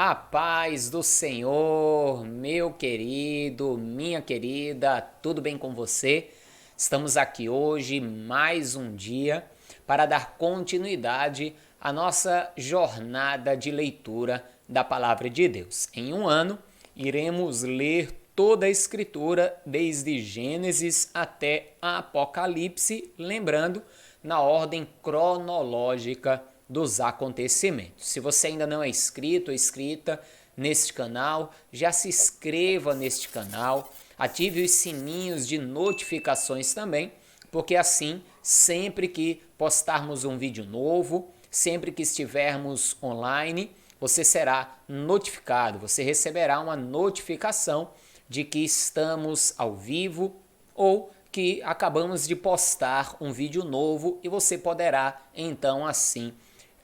A paz do Senhor, meu querido, minha querida, tudo bem com você? Estamos aqui hoje, mais um dia, para dar continuidade à nossa jornada de leitura da Palavra de Deus. Em um ano, iremos ler toda a Escritura, desde Gênesis até Apocalipse, lembrando, na ordem cronológica dos acontecimentos. Se você ainda não é inscrito ou inscrita neste canal, já se inscreva neste canal, ative os sininhos de notificações também, porque assim, sempre que postarmos um vídeo novo, sempre que estivermos online, você será notificado, você receberá uma notificação de que estamos ao vivo ou que acabamos de postar um vídeo novo e você poderá então assim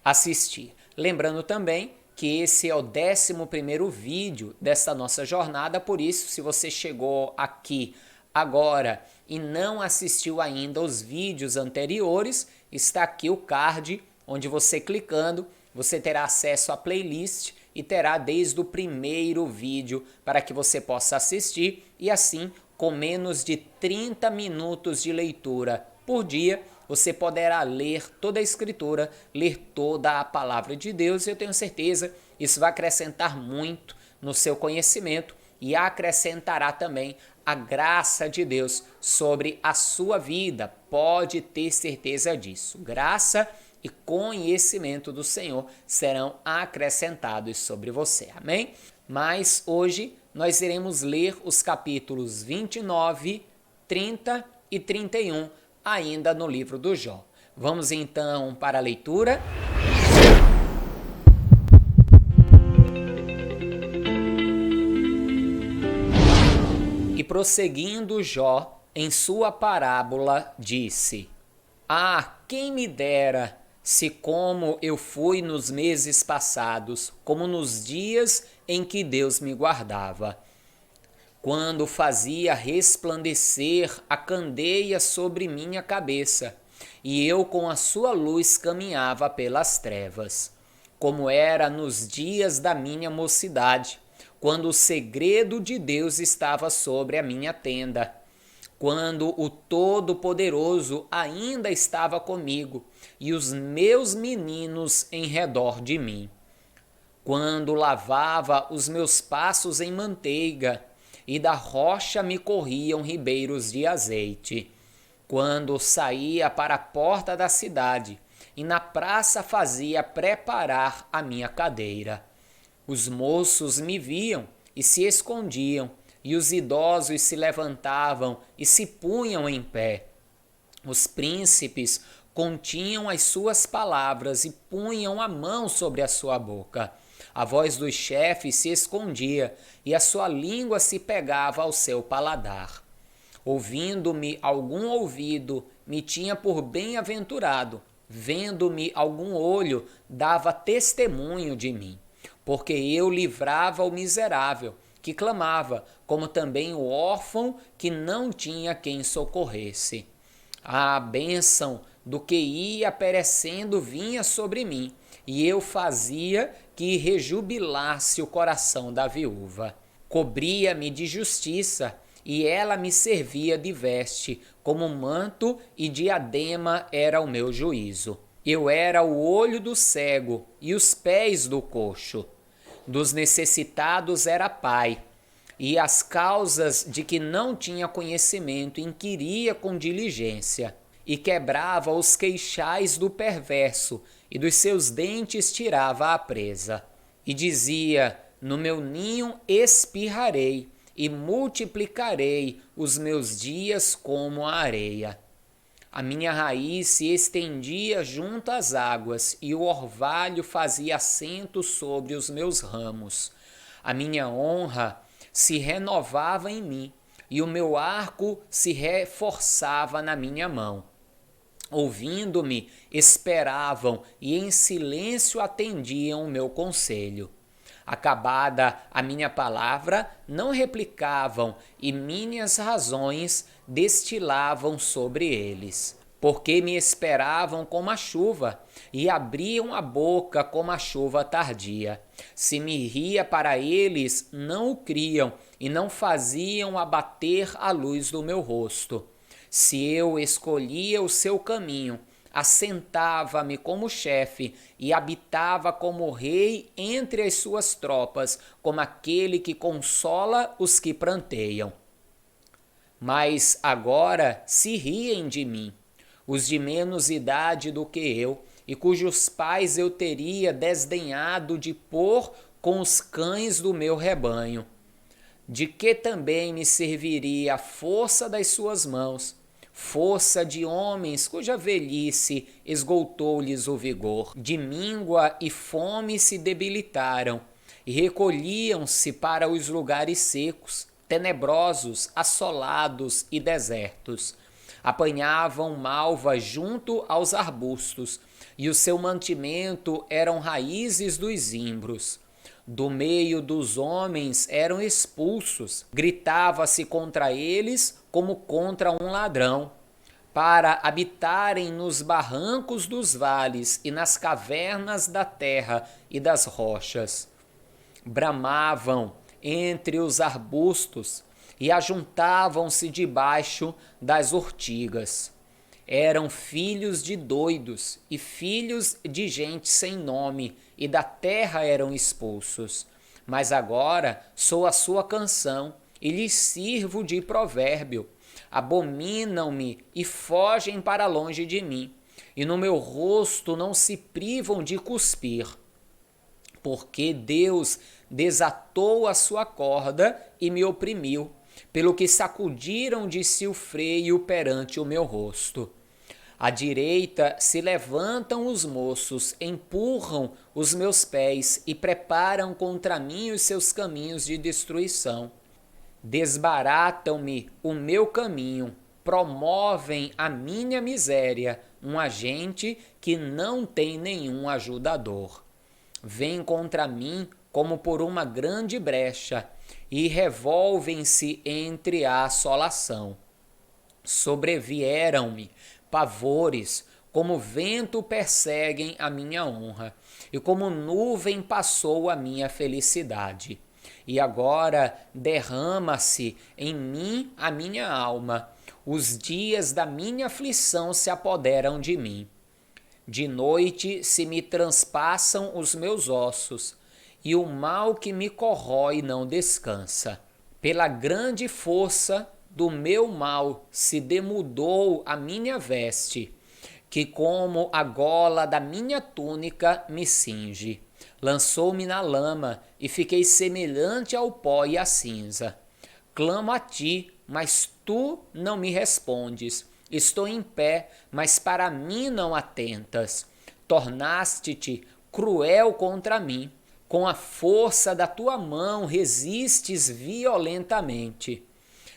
assistir. Lembrando também que esse é o 11º vídeo desta nossa jornada, por isso, se você chegou aqui agora e não assistiu ainda os vídeos anteriores, está aqui o card, onde você clicando, você terá acesso à playlist e terá desde o primeiro vídeo para que você possa assistir e assim, com menos de 30 minutos de leitura por dia, você poderá ler toda a Escritura, ler toda a Palavra de Deus e eu tenho certeza isso vai acrescentar muito no seu conhecimento e acrescentará também a graça de Deus sobre a sua vida. Pode ter certeza disso. Graça e conhecimento do Senhor serão acrescentados sobre você. Amém? Mas hoje nós iremos ler os capítulos 29, 30 e 31 ainda no livro do Jó. Vamos então para a leitura. E prosseguindo Jó, em sua parábola, disse: Ah, quem me dera se como eu fui nos meses passados, como nos dias em que Deus me guardava, quando fazia resplandecer a candeia sobre minha cabeça, e eu com a sua luz caminhava pelas trevas, como era nos dias da minha mocidade, quando o segredo de Deus estava sobre a minha tenda, quando o Todo-Poderoso ainda estava comigo e os meus meninos em redor de mim, quando lavava os meus passos em manteiga, e da rocha me corriam ribeiros de azeite. Quando saía para a porta da cidade, e na praça fazia preparar a minha cadeira. Os moços me viam e se escondiam, e os idosos se levantavam e se punham em pé. Os príncipes continham as suas palavras e punham a mão sobre a sua boca. A voz dos chefes se escondia e a sua língua se pegava ao seu paladar. Ouvindo-me algum ouvido, me tinha por bem-aventurado. Vendo-me algum olho, dava testemunho de mim. Porque eu livrava o miserável, que clamava, como também o órfão que não tinha quem socorresse. A bênção do que ia perecendo vinha sobre mim, e eu fazia que rejubilasse o coração da viúva. Cobria-me de justiça, e ela me servia de veste, como manto e diadema era o meu juízo. Eu era o olho do cego e os pés do coxo. Dos necessitados era pai, e as causas de que não tinha conhecimento inquiria com diligência, e quebrava os queixais do perverso, e dos seus dentes tirava a presa. E dizia: No meu ninho espirrarei, e multiplicarei os meus dias como a areia. A minha raiz se estendia junto às águas, e o orvalho fazia assento sobre os meus ramos. A minha honra se renovava em mim, e o meu arco se reforçava na minha mão. Ouvindo-me, esperavam e em silêncio atendiam o meu conselho. Acabada a minha palavra, não replicavam e minhas razões destilavam sobre eles. porque me esperavam como a chuva, e abriam a boca como a chuva tardia. Se me ria para eles, não o criam, e não faziam abater a luz do meu rosto. Se eu escolhia o seu caminho, assentava-me como chefe e habitava como rei entre as suas tropas, como aquele que consola os que pranteiam. Mas agora se riem de mim, os de menos idade do que eu, e cujos pais eu teria desdenhado de pôr com os cães do meu rebanho. De que também me serviria a força das suas mãos, força de homens cuja velhice esgotou-lhes o vigor, de míngua e fome se debilitaram, e recolhiam-se para os lugares secos, tenebrosos, assolados e desertos. Apanhavam malva junto aos arbustos, e o seu mantimento eram raízes dos zimbros. Do meio dos homens eram expulsos, gritava-se contra eles como contra um ladrão, para habitarem nos barrancos dos vales e nas cavernas da terra e das rochas. Bramavam entre os arbustos e ajuntavam-se debaixo das urtigas. Eram filhos de doidos e filhos de gente sem nome, e da terra eram expulsos. Mas agora sou a sua canção e lhes sirvo de provérbio. Abominam-me e fogem para longe de mim, e no meu rosto não se privam de cuspir. Porque Deus desatou a sua corda e me oprimiu, pelo que sacudiram de si o freio perante o meu rosto. À direita se levantam os moços, empurram os meus pés e preparam contra mim os seus caminhos de destruição. Desbaratam-me o meu caminho, promovem a minha miséria, um agente que não tem nenhum ajudador. Vêm contra mim como por uma grande brecha, e revolvem-se entre a assolação. Sobrevieram-me pavores, como vento perseguem a minha honra, e como nuvem passou a minha felicidade. E agora derrama-se em mim a minha alma, os dias da minha aflição se apoderam de mim. De noite se me transpassam os meus ossos, e o mal que me corrói não descansa. Pela grande força do meu mal se demudou a minha veste, que como a gola da minha túnica me cinge. Lançou-me na lama e fiquei semelhante ao pó e à cinza. Clamo a ti, mas tu não me respondes. Estou em pé, mas para mim não atentas. Tornaste-te cruel contra mim. Com a força da tua mão resistes violentamente.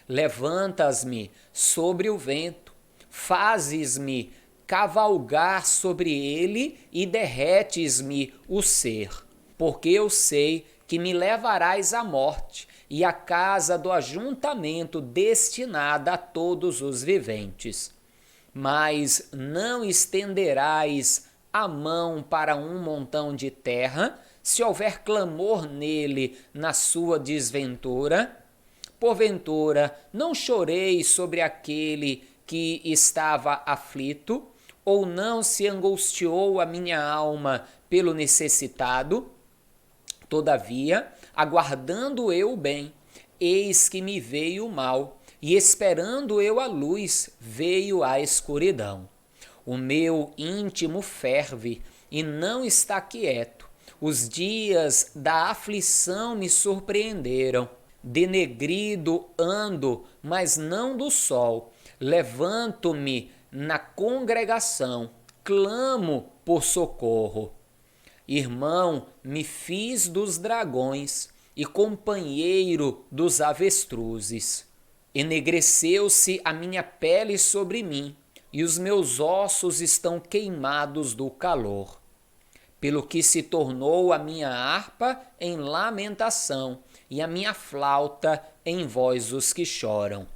Levantas-me sobre o vento, fazes-me cavalgar sobre ele e derretes-me o ser. Porque eu sei que me levarás à morte e à casa do ajuntamento destinada a todos os viventes. Mas não estenderás a mão para um montão de terra, se houver clamor nele na sua desventura. Porventura, não chorei sobre aquele que estava aflito, ou não se angustiou a minha alma pelo necessitado? Todavia, aguardando eu o bem, eis que me veio o mal, e esperando eu a luz, veio a escuridão. O meu íntimo ferve e não está quieto. Os dias da aflição me surpreenderam. Denegrido ando, mas não do sol. Levanto-me na congregação, clamo por socorro. Irmão, me fiz dos dragões e companheiro dos avestruzes. Enegreceu-se a minha pele sobre mim, e os meus ossos estão queimados do calor. Pelo que se tornou a minha harpa em lamentação, e a minha flauta em voz dos que choram.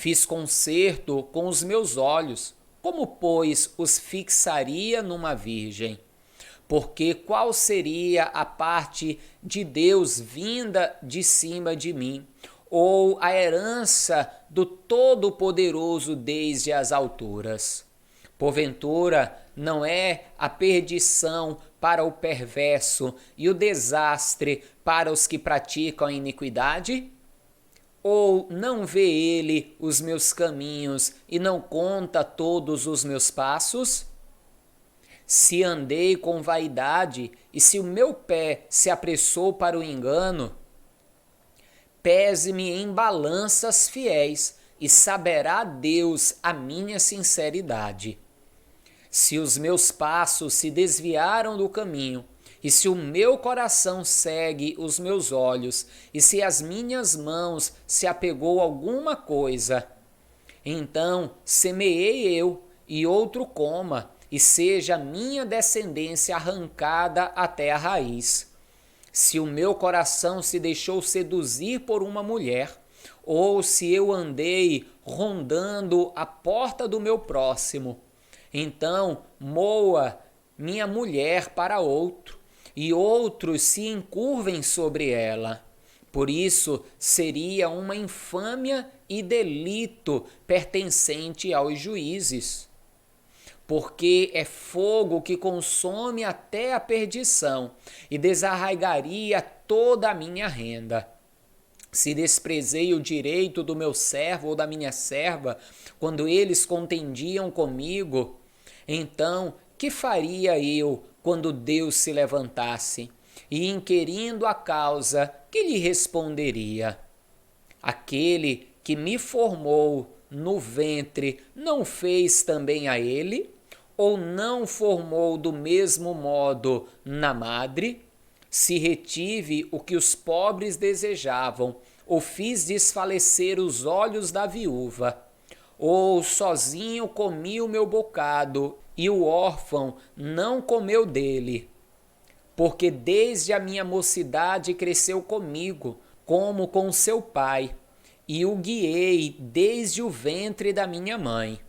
Fiz concerto com os meus olhos, como, pois, os fixaria numa virgem? Porque qual seria a parte de Deus vinda de cima de mim, ou a herança do Todo-Poderoso desde as alturas? Porventura, não é a perdição para o perverso e o desastre para os que praticam a iniquidade? Ou não vê ele os meus caminhos e não conta todos os meus passos? Se andei com vaidade e se o meu pé se apressou para o engano, pese-me em balanças fiéis e saberá Deus a minha sinceridade. Se os meus passos se desviaram do caminho, e se o meu coração segue os meus olhos, e se as minhas mãos se apegou a alguma coisa, então semeei eu, e outro coma, e seja a minha descendência arrancada até a raiz. Se o meu coração se deixou seduzir por uma mulher, ou se eu andei rondando a porta do meu próximo, então moa minha mulher para outro, e outros se encurvem sobre ela. Por isso seria uma infâmia e delito pertencente aos juízes. Porque é fogo que consome até a perdição e desarraigaria toda a minha renda. Se desprezei o direito do meu servo ou da minha serva, quando eles contendiam comigo, então que faria eu quando Deus se levantasse? E inquirindo a causa, que lhe responderia? Aquele que me formou no ventre não fez também a ele? Ou não formou do mesmo modo na madre? Se retive o que os pobres desejavam, ou fiz desfalecer os olhos da viúva, ou sozinho comi o meu bocado, e o órfão não comeu dele. Porque desde a minha mocidade cresceu comigo, como com seu pai, e o guiei desde o ventre da minha mãe.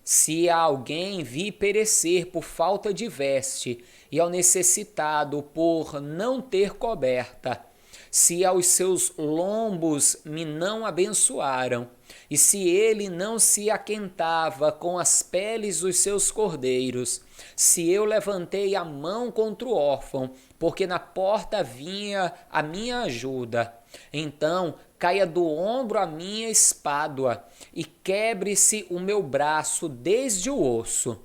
Se a alguém vi perecer por falta de veste, e ao necessitado por não ter coberta, se aos seus lombos me não abençoaram, e se ele não se aquentava com as peles dos seus cordeiros, se eu levantei a mão contra o órfão, porque na porta vinha a minha ajuda, então caia do ombro a minha espádua, e quebre-se o meu braço desde o osso.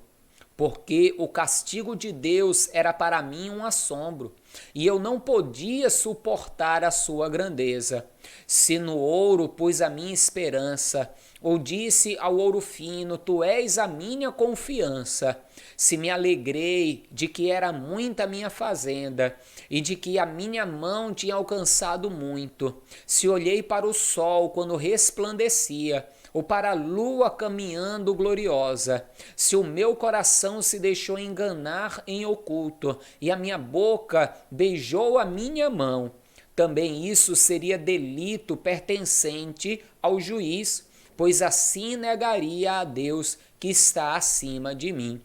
Porque o castigo de Deus era para mim um assombro, e eu não podia suportar a sua grandeza. Se no ouro pus a minha esperança, ou disse ao ouro fino, tu és a minha confiança, se me alegrei de que era muita minha fazenda, e de que a minha mão tinha alcançado muito, se olhei para o sol quando resplandecia, ou para a lua caminhando gloriosa, se o meu coração se deixou enganar em oculto, e a minha boca beijou a minha mão, também isso seria delito pertencente ao juiz, pois assim negaria a Deus que está acima de mim.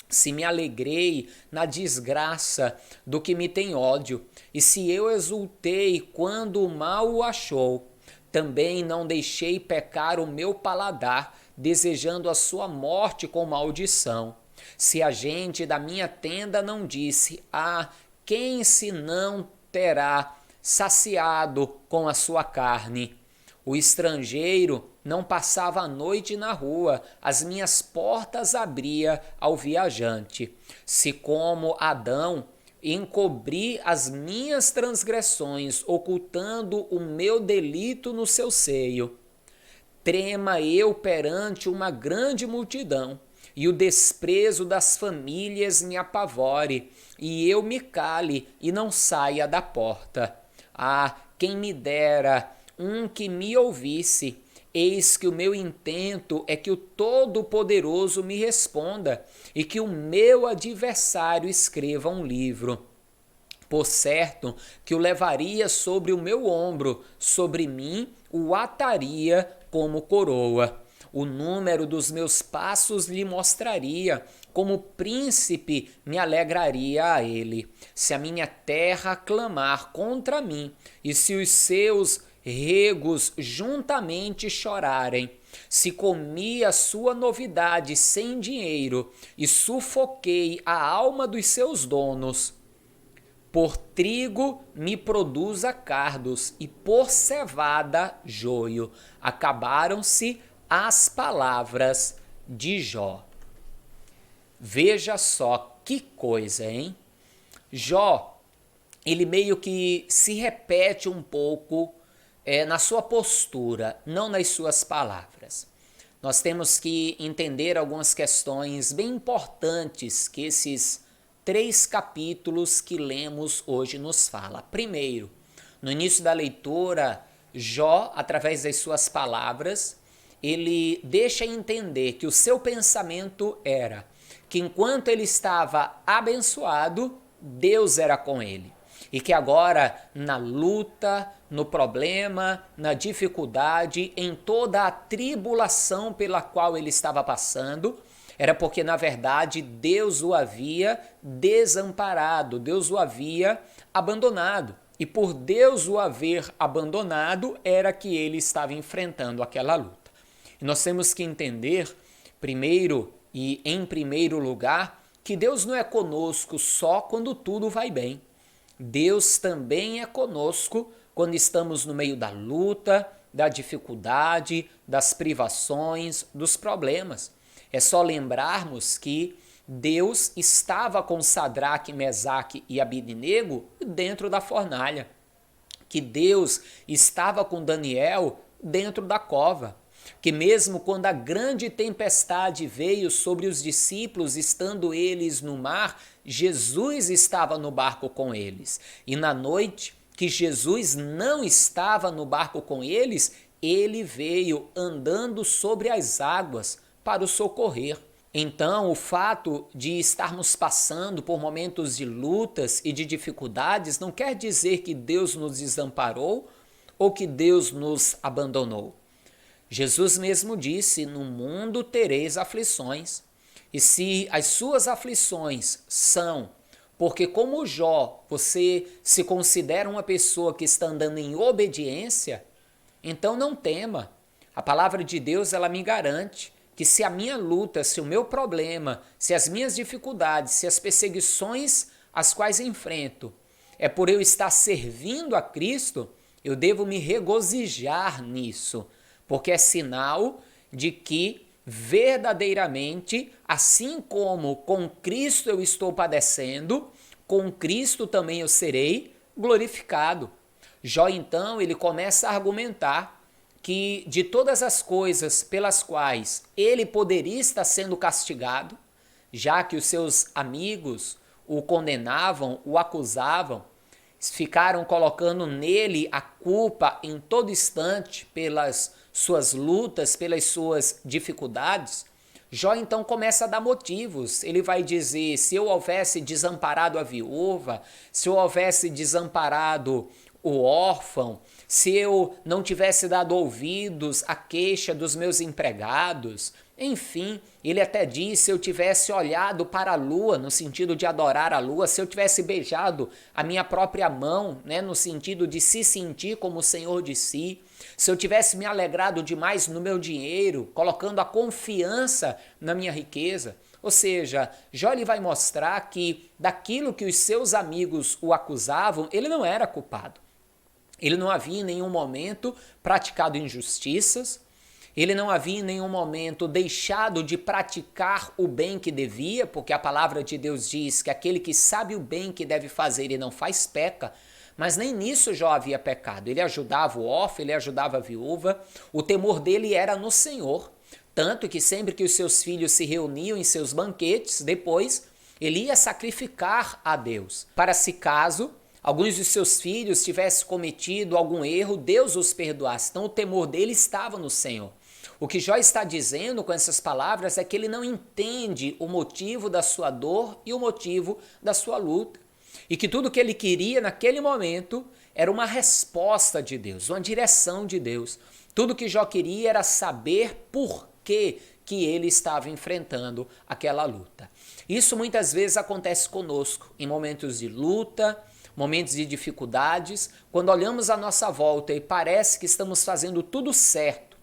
Se me alegrei na desgraça do que me tem ódio, e se eu exultei quando o mal o achou, também não deixei pecar o meu paladar, desejando a sua morte com maldição. Se a gente da minha tenda não disse, quem se não terá saciado com a sua carne? O estrangeiro não passava a noite na rua, as minhas portas abria ao viajante. Se como Adão encobri as minhas transgressões, ocultando o meu delito no seu seio, trema eu perante uma grande multidão, e o desprezo das famílias me apavore, e eu me cale e não saia da porta. Quem me dera um que me ouvisse. Eis que o meu intento é que o Todo-Poderoso me responda e que o meu adversário escreva um livro. Por certo que o levaria sobre o meu ombro, sobre mim o ataria como coroa. O número dos meus passos lhe mostraria, como príncipe me alegraria a ele. Se a minha terra clamar contra mim, e se os seus regos juntamente chorarem, se comi a sua novidade sem dinheiro e sufoquei a alma dos seus donos, por trigo me produza cardos e por cevada joio. Acabaram-se as palavras de Jó. Veja só que coisa, hein? Jó, ele meio que se repete um pouco na sua postura, não nas suas palavras. Nós temos que entender algumas questões bem importantes que esses 3 capítulos que lemos hoje nos fala. Primeiro, no início da leitura, Jó, através das suas palavras, ele deixa entender que o seu pensamento era que enquanto ele estava abençoado, Deus era com ele. E que agora, na luta, no problema, na dificuldade, em toda a tribulação pela qual ele estava passando, era porque, na verdade, Deus o havia desamparado, Deus o havia abandonado. E por Deus o haver abandonado, era que ele estava enfrentando aquela luta. E nós temos que entender, primeiro e em primeiro lugar, que Deus não é conosco só quando tudo vai bem. Deus também é conosco quando estamos no meio da luta, da dificuldade, das privações, dos problemas. É só lembrarmos que Deus estava com Sadraque, Mesaque e Abidnego dentro da fornalha, que Deus estava com Daniel dentro da cova, que mesmo quando a grande tempestade veio sobre os discípulos, estando eles no mar, Jesus estava no barco com eles. E na noite que Jesus não estava no barco com eles, ele veio andando sobre as águas para o socorrer. Então, o fato de estarmos passando por momentos de lutas e de dificuldades não quer dizer que Deus nos desamparou ou que Deus nos abandonou. Jesus mesmo disse: no mundo tereis aflições. E se as suas aflições são porque, como Jó, você se considera uma pessoa que está andando em obediência, então não tema. A palavra de Deus, ela me garante que se a minha luta, se o meu problema, se as minhas dificuldades, se as perseguições as quais enfrento, é por eu estar servindo a Cristo, eu devo me regozijar nisso, porque é sinal de que verdadeiramente, assim como com Cristo eu estou padecendo, com Cristo também eu serei glorificado. Jó, então, ele começa a argumentar que de todas as coisas pelas quais ele poderia estar sendo castigado, já que os seus amigos o condenavam, o acusavam, ficaram colocando nele a culpa em todo instante pelas suas lutas, pelas suas dificuldades, Jó então começa a dar motivos. Ele vai dizer: se eu houvesse desamparado a viúva, se eu houvesse desamparado o órfão, se eu não tivesse dado ouvidos à queixa dos meus empregados, enfim, ele até diz: se eu tivesse olhado para a lua, no sentido de adorar a lua, se eu tivesse beijado a minha própria mão, né, no sentido de se sentir como o Senhor de si, se eu tivesse me alegrado demais no meu dinheiro, colocando a confiança na minha riqueza. Ou seja, Jó ele vai mostrar que daquilo que os seus amigos o acusavam, ele não era culpado. Ele não havia em nenhum momento praticado injustiças, ele não havia em nenhum momento deixado de praticar o bem que devia, porque a palavra de Deus diz que aquele que sabe o bem que deve fazer e não faz, peca. Mas nem nisso Jó havia pecado. Ele ajudava o órfão, ele ajudava a viúva, o temor dele era no Senhor. Tanto que sempre que os seus filhos se reuniam em seus banquetes, depois ele ia sacrificar a Deus, para se caso alguns de seus filhos tivessem cometido algum erro, Deus os perdoasse. Então o temor dele estava no Senhor. O que Jó está dizendo com essas palavras é que ele não entende o motivo da sua dor e o motivo da sua luta. E que tudo que ele queria naquele momento era uma resposta de Deus, uma direção de Deus. Tudo que Jó queria era saber por que ele estava enfrentando aquela luta. Isso muitas vezes acontece conosco em momentos de luta, momentos de dificuldades, quando olhamos à nossa volta e parece que estamos fazendo tudo certo,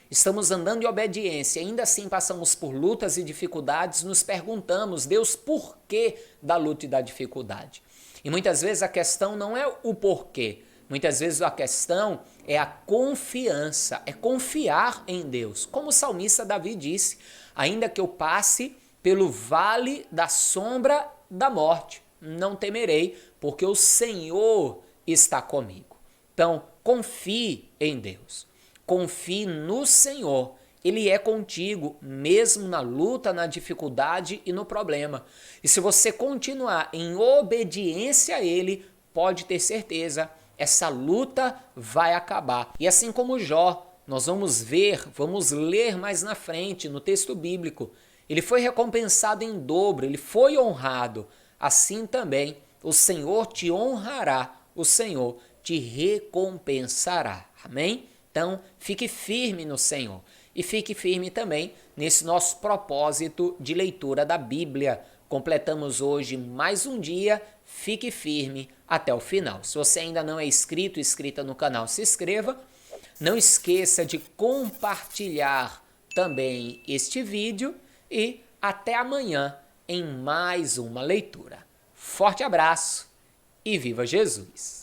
estamos andando em obediência, ainda assim passamos por lutas e dificuldades, nos perguntamos, Deus, por que da luta e da dificuldade? E muitas vezes a questão não é o porquê, muitas vezes a questão é a confiança, é confiar em Deus. Como o salmista Davi disse, ainda que eu passe pelo vale da sombra da morte, não temerei, porque o Senhor está comigo. Então, confie em Deus, confie no Senhor. Ele é contigo, mesmo na luta, na dificuldade e no problema. E se você continuar em obediência a Ele, pode ter certeza, essa luta vai acabar. E assim como Jó, nós vamos ler mais na frente no texto bíblico, ele foi recompensado em dobro, ele foi honrado. Assim também o Senhor te honrará, o Senhor te recompensará. Amém? Então, fique firme no Senhor e fique firme também nesse nosso propósito de leitura da Bíblia. Completamos hoje mais um dia, fique firme até o final. Se você ainda não é inscrita no canal, se inscreva. Não esqueça de compartilhar também este vídeo e até amanhã em mais uma leitura. Forte abraço e viva Jesus!